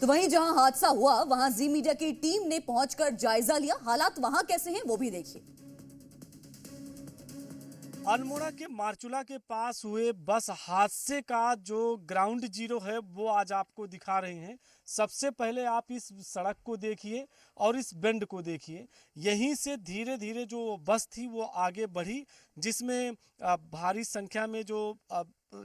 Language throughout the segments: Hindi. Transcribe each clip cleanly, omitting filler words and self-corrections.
तो वहीं जहां हादसा हुआ वहां जी मीडिया की टीम ने पहुंचकर जायजा लिया। हालात वहां कैसे हैं वो भी देखिए। अल्मोड़ा के मारचूला के पास हुए बस हादसे का जो ग्राउंड जीरो है वो आज आपको दिखा रहे हैं। सबसे पहले आप इस सड़क को देखिए और इस बेंड को देखिए। यहीं से धीरे धीरे जो बस थी वो आगे बढ़ी, जिसमें भारी संख्या में जो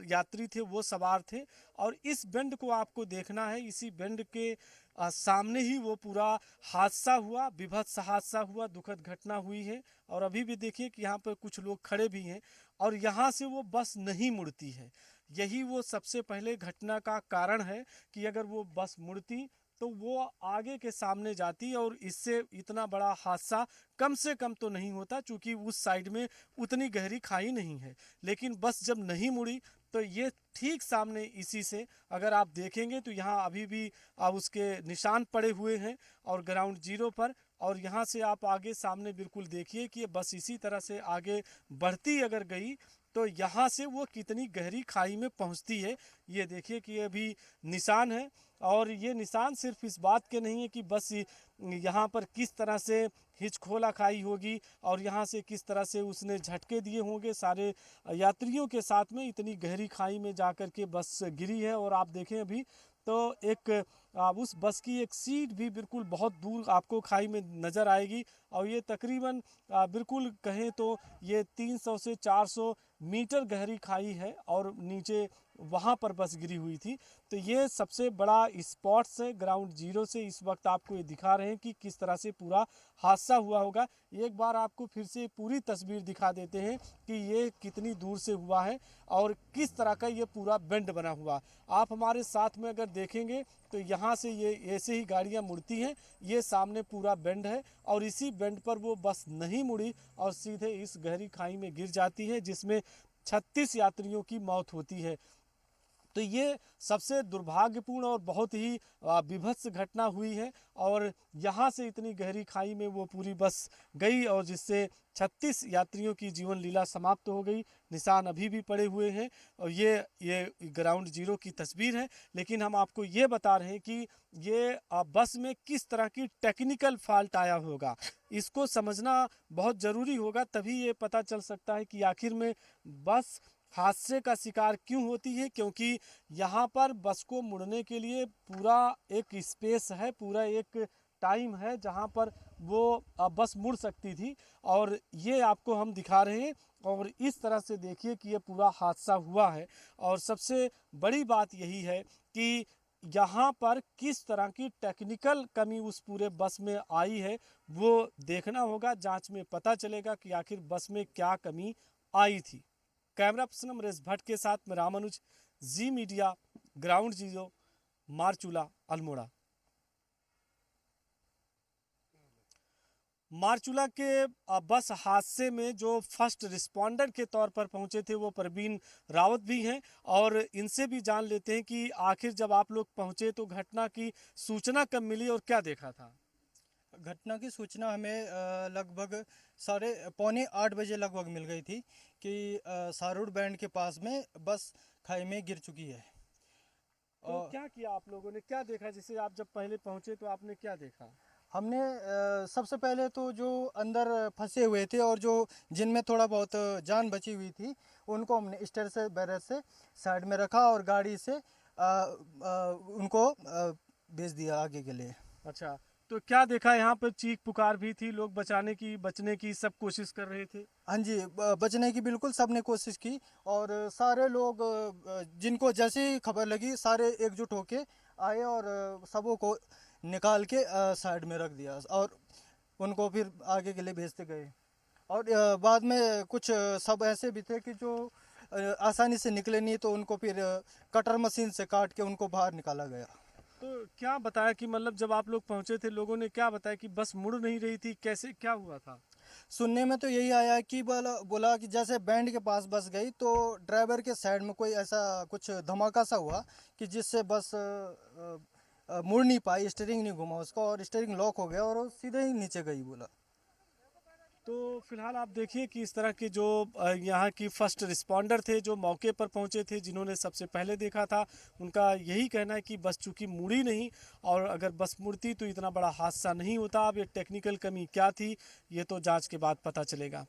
यात्री थे वो सवार थे। और इस बेंड को आपको देखना है। इसी बेंड के सामने ही वो पूरा हादसा हुआ, विभत्स हादसा हुआ, दुखद घटना हुई है। और अभी भी देखिए कि यहाँ पर कुछ लोग खड़े भी हैं और यहाँ से वो बस नहीं मुड़ती है। यही वो सबसे पहले घटना का कारण है कि अगर वो बस मुड़ती तो वो आगे के सामने जाती और इससे इतना बड़ा हादसा कम से कम तो नहीं होता, क्योंकि उस साइड में उतनी गहरी खाई नहीं है। लेकिन बस जब नहीं मुड़ी तो ये ठीक सामने इसी से अगर आप देखेंगे तो यहाँ अभी भी उसके निशान पड़े हुए हैं और ग्राउंड जीरो पर। और यहाँ से आप आगे सामने बिल्कुल देखिए कि ये बस इसी तरह से आगे बढ़ती अगर गई तो यहाँ से वो कितनी गहरी खाई में पहुँचती है। ये देखिए कि अभी निशान है। और ये निशान सिर्फ इस बात के नहीं है कि बस यहाँ पर किस तरह से हिचखोला खाई होगी और यहाँ से किस तरह से उसने झटके दिए होंगे सारे यात्रियों के साथ में, इतनी गहरी खाई में जाकर के बस गिरी है। और आप देखें अभी तो एक उस बस की एक सीट भी बिल्कुल बहुत दूर आपको खाई में नज़र आएगी। और ये तकरीबन बिल्कुल कहें तो ये 300 से 400 मीटर गहरी खाई है और नीचे वहाँ पर बस गिरी हुई थी। तो ये सबसे बड़ा स्पॉट्स है ग्राउंड जीरो से। इस वक्त आपको ये दिखा रहे हैं कि किस तरह से पूरा हादसा हुआ होगा। एक बार आपको फिर से पूरी तस्वीर दिखा देते हैं कि ये कितनी दूर से हुआ है और किस तरह का ये पूरा बेंड बना हुआ। आप हमारे साथ में अगर देखेंगे तो यहाँ से ये ऐसे ही गाड़ियाँ मुड़ती हैं। ये सामने पूरा बेंड है और इसी बेंड पर वो बस नहीं मुड़ी और सीधे इस गहरी खाई में गिर जाती है, जिसमें 36 यात्रियों की मौत होती है। तो ये सबसे दुर्भाग्यपूर्ण और बहुत ही विभत्स घटना हुई है। और यहाँ से इतनी गहरी खाई में वो पूरी बस गई और जिससे 36 यात्रियों की जीवन लीला समाप्त हो गई। निशान अभी भी पड़े हुए हैं और ये ग्राउंड जीरो की तस्वीर है। लेकिन हम आपको ये बता रहे हैं कि ये बस में किस तरह की टेक्निकल फॉल्ट आया होगा, इसको समझना बहुत ज़रूरी होगा। तभी ये पता चल सकता है कि आखिर में बस हादसे का शिकार क्यों होती है। क्योंकि यहाँ पर बस को मुड़ने के लिए पूरा एक स्पेस है, पूरा एक टाइम है जहाँ पर वो बस मुड़ सकती थी। और ये आपको हम दिखा रहे हैं और इस तरह से देखिए कि ये पूरा हादसा हुआ है। और सबसे बड़ी बात यही है कि यहाँ पर किस तरह की टेक्निकल कमी उस पूरे बस में आई है वो देखना होगा। जांच में पता चलेगा कि आखिर बस में क्या कमी आई थी। कैमरा पर्सन अमरेश भट्ट के साथ में Ramanuj, Zee Media, ground zero, Marchula, Almora. Marchula के बस हादसे में जो फर्स्ट रिस्पॉन्डर के तौर पर पहुंचे थे वो प्रवीण रावत भी हैं और इनसे भी जान लेते हैं कि आखिर जब आप लोग पहुंचे तो घटना की सूचना कब मिली और क्या देखा था। घटना की सूचना हमें लगभग 7:45 बजे लगभग मिल गई थी कि सारूड बैंड के पास में बस खाई में गिर चुकी है। तो क्या किया आप लोगों ने, क्या देखा? जैसे आप जब पहले पहुंचे तो आपने क्या देखा? हमने सबसे पहले तो जो अंदर फंसे हुए थे और जो जिनमें थोड़ा बहुत जान बची हुई थी उनको हमने स्टेयर से बैरज से साइड में रखा और गाड़ी से उनको भेज दिया आगे के लिए। अच्छा, तो क्या देखा? यहाँ पर चीख पुकार भी थी, लोग बचने की सब कोशिश कर रहे थे। हाँ जी, बचने की बिल्कुल सबने कोशिश की और सारे लोग जिनको जैसे ही खबर लगी सारे एकजुट होके आए और सबों को निकाल के साइड में रख दिया और उनको फिर आगे के लिए भेजते गए। और बाद में कुछ सब ऐसे भी थे कि जो आसानी से निकले नहीं, तो उनको फिर कटर मशीन से काट के उनको बाहर निकाला गया। तो क्या बताया कि मतलब जब आप लोग पहुंचे थे लोगों ने क्या बताया कि बस मुड़ नहीं रही थी, कैसे क्या हुआ था? सुनने में तो यही आया कि बोला कि जैसे बैंड के पास बस गई तो ड्राइवर के साइड में कोई ऐसा कुछ धमाका सा हुआ कि जिससे बस मुड़ नहीं पाई, स्टीयरिंग नहीं घुमा उसका और स्टीयरिंग लॉक हो गया और वो सीधे ही नीचे गई बोला। तो फिलहाल आप देखिए कि इस तरह के जो यहाँ की फर्स्ट रिस्पॉन्डर थे, जो मौके पर पहुँचे थे, जिन्होंने सबसे पहले देखा था, उनका यही कहना है कि बस चूँकि मुड़ी नहीं, और अगर बस मुड़ती तो इतना बड़ा हादसा नहीं होता। अब ये टेक्निकल कमी क्या थी, ये तो जांच के बाद पता चलेगा।